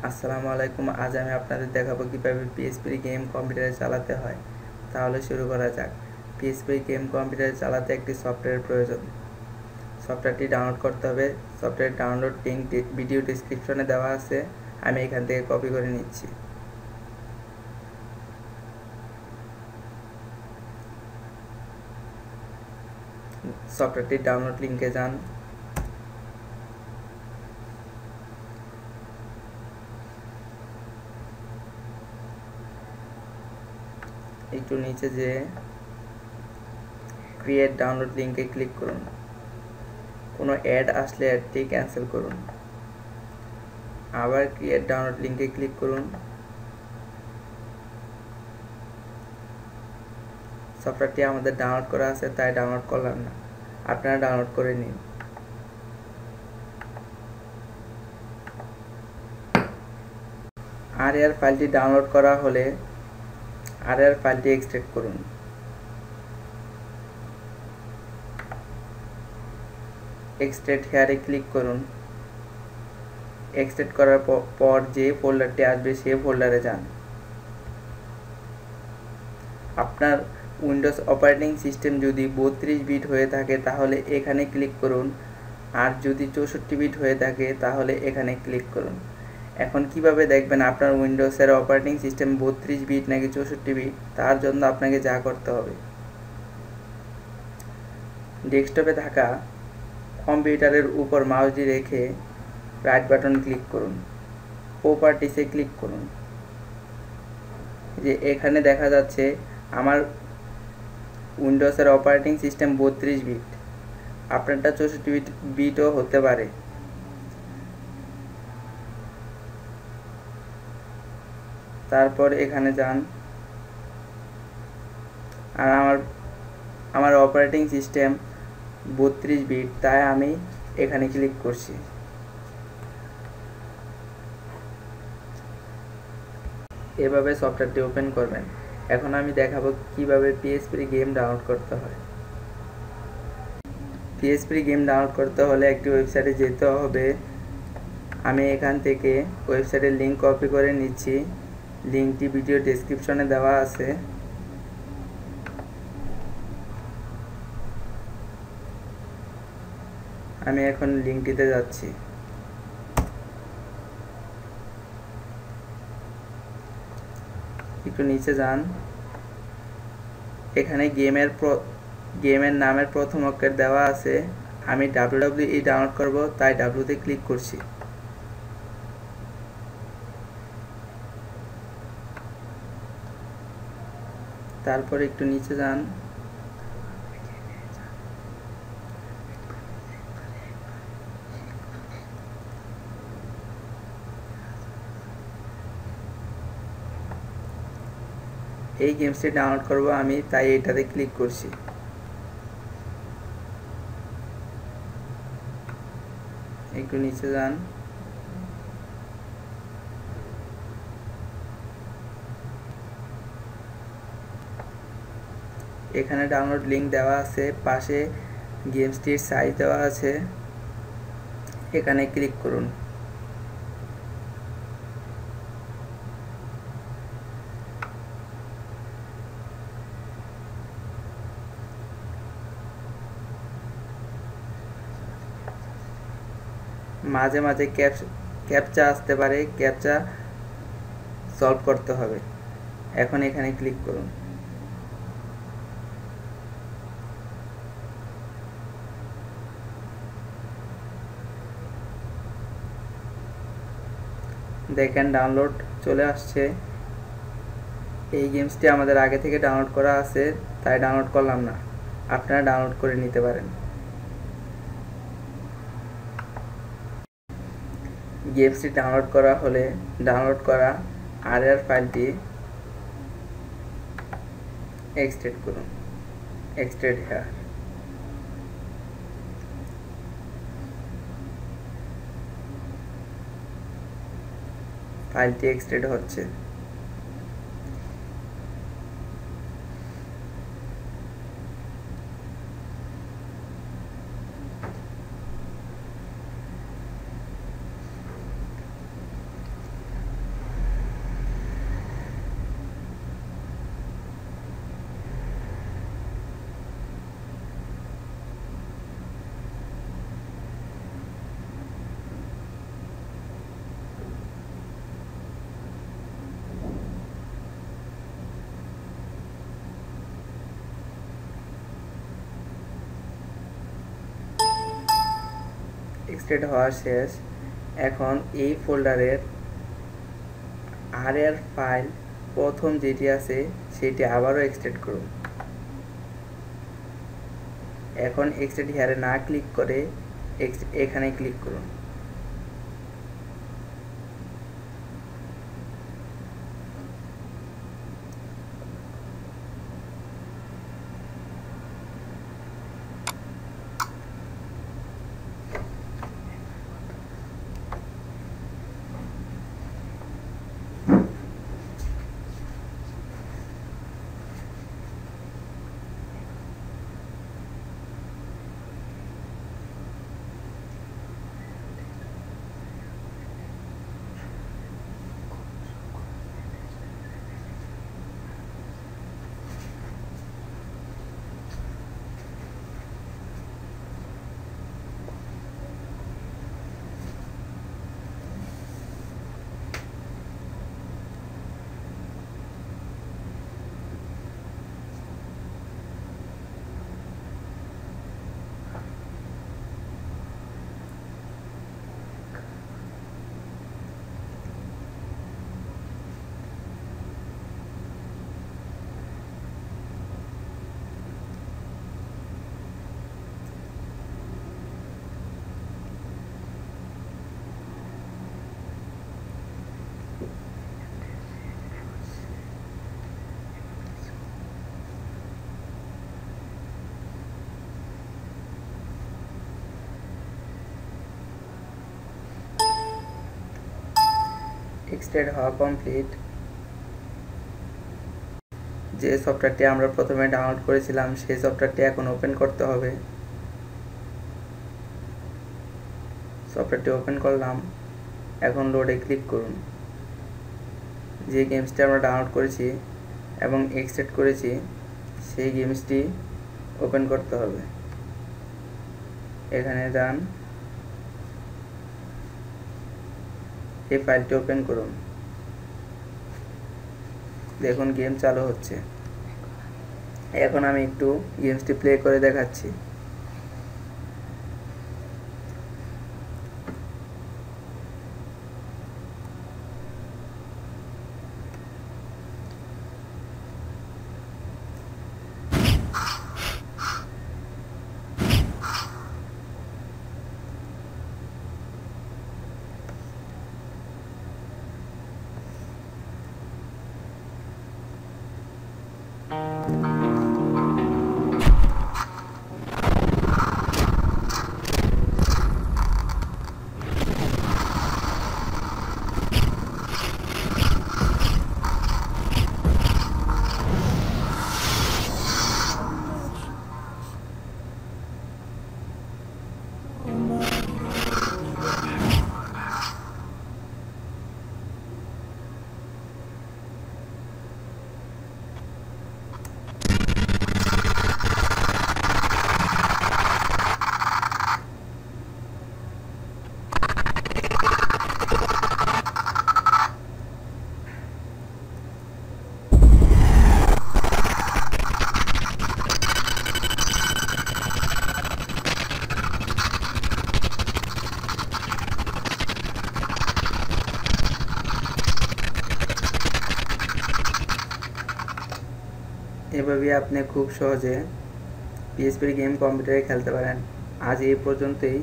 আসসালামু আলাইকুম। আজ আমি আপনাদের দেখাবো কিভাবে পিএসপি গেম কম্পিউটারে চালাতে হয়। তাহলে শুরু করা যাক। পিএসপি গেম কম্পিউটারে চালাতে একটি সফটওয়্যার প্রয়োজন। সফটওয়্যারটি ডাউনলোড করতে হবে। সফটওয়্যার ডাউনলোড লিঙ্ক ভিডিও ডিসক্রিপশনে দেওয়া আছে, আমি এখান থেকে কপি করে নিচ্ছি। সফটওয়্যারটি ডাউনলোড লিঙ্কে যান। একটু নিচে যে ক্রিয়েট ডাউনলোড লিঙ্কে ক্লিক করুন। কোনো অ্যাড আসলে অ্যাডটি ক্যান্সেল করুন। আবার ক্রিয়েট ডাউনলোড লিঙ্কে ক্লিক করুন। সফটওয়্যারটি আমাদের ডাউনলোড করা আছে, তাই ডাউনলোড করলাম না, আপনারা ডাউনলোড করে নিন। আর ফাইলটি ডাউনলোড করা হলে আর ফাইলটি এক্সট্রাক্ট করুন। এক্সট্রাক্ট হেয়ারে ক্লিক করুন। এক্সট্রাক্ট করার পর যে ফোল্ডারটি আসবে সেই ফোল্ডারে যান। আপনার উইন্ডোজ অপারেটিং সিস্টেম যদি 32 বিট হয়ে থাকে তাহলে এখানে ক্লিক করুন, আর যদি 64 বিট হয়ে থাকে তাহলে এখানে ক্লিক করুন। এখন কিভাবে দেখবেন আপনার উইন্ডোজের অপারেটিং সিস্টেম 32 বিট নাকি 64 বিট? তার জন্য আপনাকে যা করতে হবে, ডেস্কটপে থাকা কম্পিউটারের উপর মাউসটি রেখে রাইট বাটন ক্লিক করুন, প্রপার্টিসে ক্লিক করুন। যে এখানে দেখা যাচ্ছে আমার উইন্ডোজের অপারেটিং সিস্টেম 32 বিট, আপনারটা 64 বিটও হতে পারে। তারপর এখানে যান, আর আমার অপারেটিং সিস্টেম 32 বিট, তাই আমি এখানে ক্লিক করছি। এভাবে সফটওয়্যারটি ওপেন করবেন। এখন আমি দেখাবো কিভাবে পিএসপি গেম ডাউনলোড করতে হয়। পিএসপি গেম ডাউনলোড করতে হলে একটি ওয়েবসাইটে যেতে হবে। আমি এখান থেকে ওয়েবসাইটের লিঙ্ক কপি করে নিচ্ছি। লিঙ্কটি ভিডিও ডেসক্রিপশনে দেওয়া আছে। আমি এখন লিঙ্কটিতে যাচ্ছি। একটু নিচে যান। এখানে গেমের নামের প্রথম অক্ষর দেওয়া আছে। আমি WWE ডাউনলোড করব, তাই ডাব্লিউতে ক্লিক করছি। তারপর একটু নিচে যান। এই গেমসটি ডাউনলোড করব আমি, তাই এটাতে ক্লিক করছি। একটু নিচে যান। এখানে ডাউনলোড লিঙ্ক দেওয়া আছে, পাশে গেমসটির সাইজ দেওয়া আছে, এখানে ক্লিক করুন। মাঝে মাঝে ক্যাপচা আসতে পারে, ক্যাপচা সলভ করতে হবে। এখন এখানে ক্লিক করুন। দেখেন ডাউনলোড চলে আসছে। এই গেমসটি আমাদের আগে থেকে ডাউনলোড করা আছে, তাই ডাউনলোড করলাম না, আপনারা ডাউনলোড করে নিতে পারেন। গেমসটি ডাউনলোড করা হলে ডাউনলোড করা আর ফাইলটি এক্সট্রাক্ট করুন। Extract hair. ফাইলটি এক্সট্রাক্ট হচ্ছে। এক্সট্রাক্ট হওয়া শেষ। এখন এই ফোল্ডারের আর এর ফাইল প্রথম যেটি আছে সেটি আবারও এক্সট্রাক্ট করুন। এখন এক্সট্রাক্ট হিয়ারে না ক্লিক করে এখানে ক্লিক করুন। এক্সট্রাক্ট হওয়া কমপ্লিট। যে সফটওয়্যারটি আমরা প্রথমে ডাউনলোড করেছিলাম সেই সফটওয়্যারটি এখন ওপেন করতে হবে। সফটওয়্যারটি ওপেন করলাম, এখন লোডে ক্লিক করুন। যে গেমসটি আমরা ডাউনলোড করেছি এবং এক্সট্রাক্ট করেছি সেই গেমসটি ওপেন করতে হবে। এখানে যান, এই ফাইলটি ওপেন করুন। দেখুন গেম চালু হচ্ছে। এখন আমি একটু গেমসটি প্লে করে দেখাচ্ছি। এভাবে আপনি খুব সহজে পিএসপির গেম কম্পিউটারে খেলতে পারেন। আজ এই পর্যন্তই।